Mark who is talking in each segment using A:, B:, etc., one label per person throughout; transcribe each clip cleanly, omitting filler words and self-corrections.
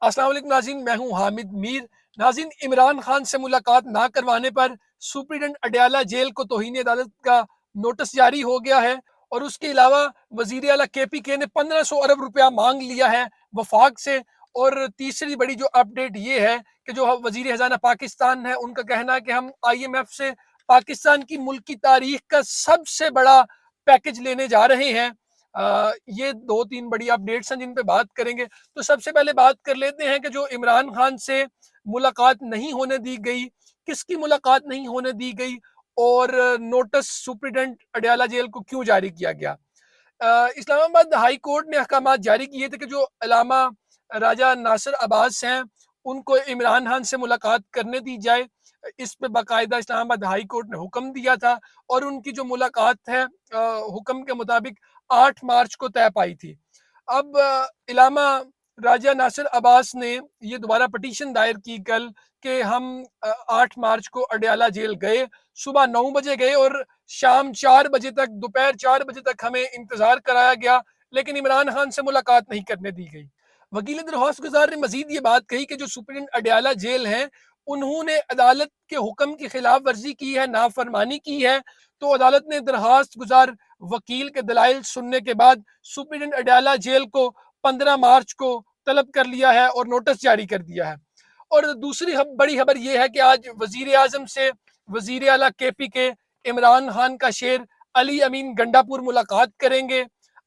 A: अस्सलाम वालेकुम नाज़रीन, मैं हूं हामिद मीर। नाज़रीन, इमरान खान से मुलाकात ना करवाने पर सुप्रीडेंट अडयाला जेल को तौहीन अदालत का नोटिस जारी हो गया है और उसके अलावा वजीर आला KPK ने 1500 अरब रुपया मांग लिया है वफाक से। और तीसरी बड़ी जो अपडेट ये है कि जो वजीर खजाना पाकिस्तान है, उनका कहना है कि हम IMF से पाकिस्तान की मुल्क की तारीख का सबसे बड़ा पैकेज लेने जा रहे हैं। ये दो तीन बड़ी अपडेट्स हैं जिन पे बात करेंगे। तो सबसे पहले बात कर लेते हैं कि जो इमरान खान से मुलाकात नहीं होने दी गई, किसकी मुलाकात नहीं होने दी गई और नोटिस सुप्रीडेंट अडयाला जेल को क्यों जारी किया गया। इस्लामाबाद हाई कोर्ट ने अहकाम जारी किए थे कि जो अलामा राजा नासिर अब्बास हैं, उनको इमरान खान से मुलाकात करने दी जाए। इस पे बाकायदा इस्लामाबाद हाई कोर्ट ने हुक्म दिया था और उनकी जो मुलाकात है हुक्म के मुताबिक 8 मार्च को तय पाई थी। अब इलामा राजा नासिर अब्बास ने ये दोबारा पटिशन दायर की कल कि हम 8 मार्च को अडयाला जेल गए, सुबह 9 बजे गए और शाम 4 बजे तक, दोपहर 4 बजे तक हमें इंतजार कराया गया, लेकिन इमरान खान से मुलाकात नहीं करने दी गई। वकील दरख्वास्त गुजार ने मजीद ये बात कही कि जो सुप्रीडेंट अडयाला जेल हैं, उन्होंने अदालत के हुक्म की खिलाफ वर्जी की है, नाफरमानी की है। तो अदालत ने दरख्वास्त गुजार वकील के दलाइल सुनने के बाद सुप्रीडेंट अडयाला जेल को 15 मार्च को तलब कर लिया है और नोटिस जारी कर दिया है। और दूसरी बड़ी खबर यह है कि आज वजीर आजम से वजीर आला KPK इमरान खान का शेर अली अमीन गंडापुर मुलाकात करेंगे।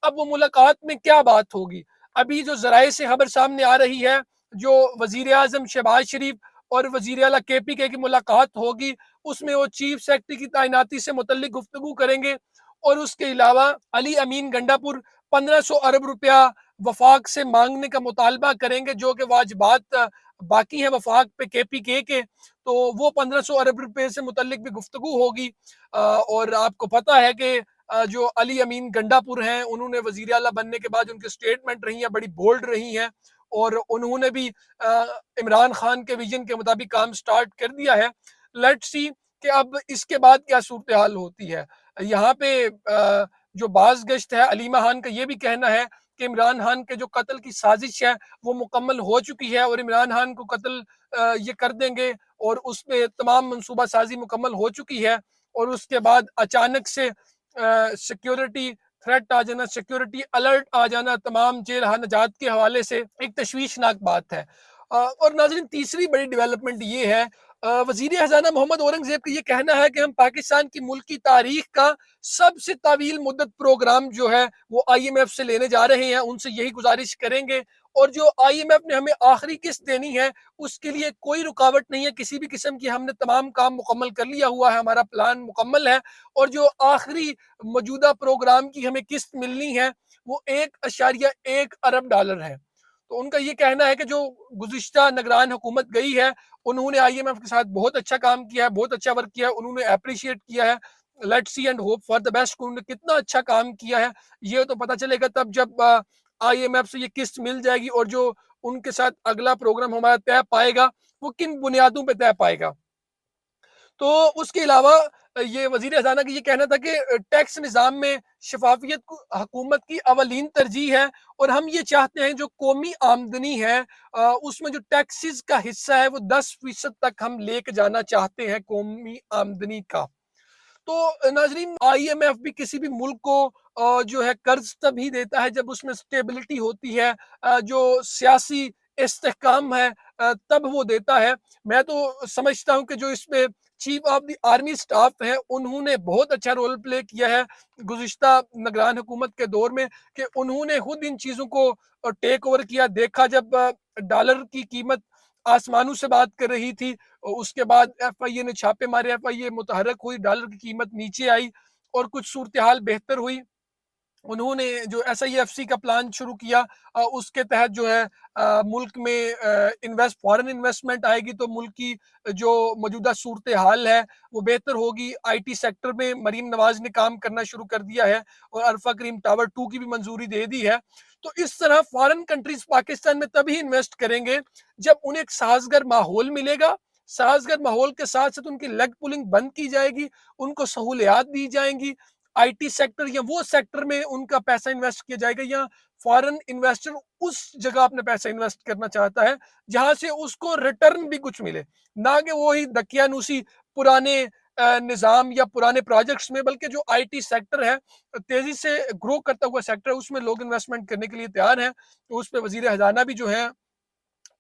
A: अब वो मुलाकात में क्या बात होगी, अभी जो जराए से खबर सामने आ रही है, जो वजीर आजम शहबाज शरीफ और वजीर आला KPK की मुलाकात होगी, उसमें वो चीफ सेक्रेटरी की तैनाती से मुतल्लिक गुफ्तगू करेंगे और उसके अलावा अली अमीन गंडापुर 1500 अरब रुपया वफाक से मांगने का मुतालबा करेंगे, जो कि वाजबात बाकी है वफाक पे KPK के। तो वो 1500 अरब रुपए से मुतल्लिक भी गुफ्तगू होगी। और आपको पता है कि जो अली अमीन गंडापुर हैं, उन्होंने वजीर आला बनने के बाद उनकी स्टेटमेंट रही है, बड़ी बोल्ड रही हैं और उन्होंने भी इमरान खान के विजन के मुताबिक काम स्टार्ट कर दिया है। लेट्स सी कि अब इसके बाद क्या सूरत हाल होती है। यहाँ पे जो बाज गश्त है, अलीमा खान का ये भी कहना है कि इमरान खान के जो कत्ल की साजिश है वो मुकम्मल हो चुकी है और इमरान खान को कत्ल ये कर देंगे और उस पर तमाम मनसूबा साजी मुकम्मल हो चुकी है। और उसके बाद अचानक से सिक्योरिटी थ्रेट आ जाना, सिक्योरिटी अलर्ट आ जाना तमाम जेल हालात के हवाले से एक तशवीशनाक बात है। और नाज़रीन, तीसरी बड़ी डेवलपमेंट ये है, वजीर खजाना मोहम्मद औरंगजेब का ये कहना है कि हम पाकिस्तान की मुल्क की तारीख का सबसे तवील मुद्दत प्रोग्राम जो है वो IMF से लेने जा रहे हैं, उनसे यही गुजारिश करेंगे। और जो IMF ने हमें आखिरी किस्त देनी है उसके लिए कोई रुकावट नहीं है किसी भी किस्म की, हमने तमाम काम मुकम्मल कर लिया हुआ है, हमारा प्लान मुकम्मल है। और जो आखिरी मौजूदा प्रोग्राम की हमें किस्त मिलनी है वो 1.1 अरब डॉलर है। तो उनका ये कहना है कि जो गुज़िश्ता निगरान हुकूमत गई है, उन्होंने IMF के साथ बहुत अच्छा काम किया है, बहुत अच्छा वर्क किया है, उन्होंने अप्रिशिएट किया है। Let's see and hope for the best. उन्होंने कितना अच्छा काम किया है ये तो पता चलेगा तब जब IMF से ये किस्त मिल जाएगी और जो उनके साथ अगला प्रोग्राम हमारा तय पाएगा वो किन बुनियादों पे तय पाएगा। तो उसके अलावा ये वजीर खजाना का ये कहना था कि टैक्स निज़ाम में शफाफियत को हुकूमत की अवलीन तरजीह है और हम ये चाहते हैं जो कौमी आमदनी है उसमें जो टैक्सेस का हिस्सा है वो 10% तक हम लेके जाना चाहते हैं कौमी आमदनी का। तो नाजरीन, IMF भी किसी भी मुल्क को जो है कर्ज तभी देता है जब उसमें स्टेबिलिटी होती है, जो सियासी इस्तेहकाम है तब वो देता है। मैं तो समझता हूँ कि जो इसमें chief of the army staff है उन्होंने बहुत अच्छा रोल प्ले किया है गुज़िश्ता निगरान हुकूमत के दौर में, कि उन्होंने खुद इन चीज़ों को टेक ओवर किया। देखा जब डॉलर की कीमत आसमानों से बात कर रही थी, उसके बाद FIA ने छापे मारे, FIA मुतहरक हुई, डॉलर की कीमत नीचे आई और कुछ सूरत हाल बेहतर हुई। उन्होंने जो SIFC का प्लान शुरू किया, उसके तहत जो है मुल्क में फॉरेन इन्वेस्टमेंट आएगी तो मुल्क की जो मौजूदा सूरत हाल है वो बेहतर होगी। IT सेक्टर में मरीम नवाज ने काम करना शुरू कर दिया है और अल्फा करीम टावर 2 की भी मंजूरी दे दी है। तो इस तरह फॉरेन कंट्रीज पाकिस्तान में तभी इन्वेस्ट करेंगे जब उन्हें एक साजगर माहौल मिलेगा। साजगर माहौल के साथ साथ उनकी लेग पुलिंग बंद की जाएगी, उनको सहूलियात दी जाएंगी। IT सेक्टर या वो सेक्टर में उनका पैसा इन्वेस्ट किया जाएगा या फॉरेन इन्वेस्टर उस जगह अपना पैसा इन्वेस्ट करना चाहता है जहां से उसको रिटर्न भी कुछ मिले, ना कि वही दकियानूसी पुराने निज़ाम या पुराने प्रोजेक्ट्स में, बल्कि जो आईटी सेक्टर है, तेजी से ग्रो करता हुआ सेक्टर है, उसमें लोग इन्वेस्टमेंट करने के लिए तैयार हैं। तो उस पे वजीर खजाना भी जो है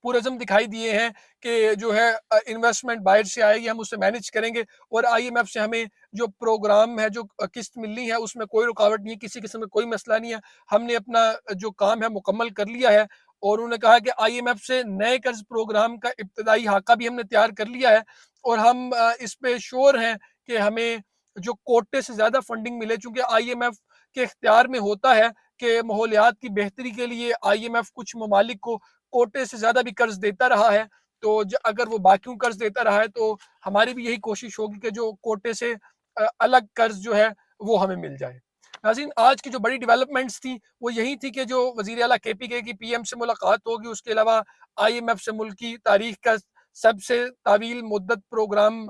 A: पूरज़्म दिखाई दिए हैं कि जो है इन्वेस्टमेंट बाहर से आएगी, हम उससे मैनेज करेंगे और आईएमएफ से हमें जो प्रोग्राम है, जो किस्त मिलनी है, उसमें कोई रुकावट नहीं है, किसी किस्म का कोई मसला नहीं है। हमने अपना जो काम है मुकम्मल कर लिया है। और उन्होंने कहा कि आईएमएफ से नए कर्ज प्रोग्राम का इब्तदाई खाका भी हमने तैयार कर लिया है और हम इस पे श्योर हैं कि हमें जो कोटे से ज़्यादा फंडिंग मिले, चूँकि आईएमएफ के इख्तियार में होता है कि माहौलियात की बेहतरी के लिए आईएमएफ कुछ ममालिक को कोटे से ज़्यादा भी कर्ज देता रहा है। तो अगर वो बाकियों कर्ज देता रहा है तो हमारी भी यही कोशिश होगी कि जो कोटे से अलग कर्ज जो है वो हमें मिल जाए। नाज़रीन, आज की जो बड़ी डेवलपमेंट्स थी वो यही थी कि जो वज़ीर आला केपीके की पीएम से मुलाकात होगी, उसके अलावा आईएमएफ से मुल्क की तारीख का सबसे तावील मुद्दत प्रोग्राम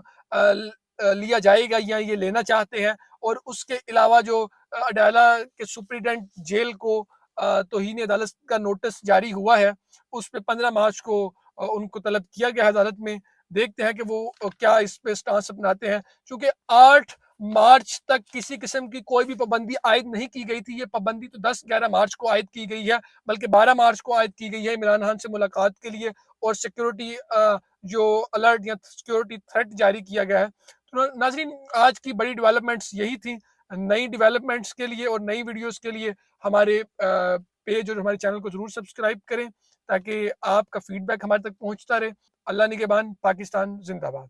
A: लिया जाएगा या ये लेना चाहते हैं। और उसके अलावा जो अडाला के सुप्रीडेंट जेल को तौहीन अदालत का नोटिस जारी हुआ है, उस पे 15 मार्च को उनको तलब किया गया है अदालत में। देखते हैं कि वो क्या इस पे स्टांस अपनाते हैं। चूँकि 8 मार्च तक किसी किस्म की कोई भी पाबंदी आयद नहीं की गई थी। ये पाबंदी तो 10-11 मार्च को आयद की गई है, बल्कि 12 मार्च को आयद की गई है इमरान खान से मुलाकात के लिए और सिक्योरिटी जो अलर्ट या सिक्योरिटी थ्रेट जारी किया गया है। तो नाज़रीन, आज की बड़ी डेवलपमेंट्स यही थी। नई डेवलपमेंट्स के लिए और नई वीडियोज़ के लिए हमारे पेज और हमारे चैनल को ज़रूर सब्सक्राइब करें ताकि आपका फीडबैक हमारे तक पहुँचता रहे। अल्लाह निगहबान, पाकिस्तान ज़िंदाबाद।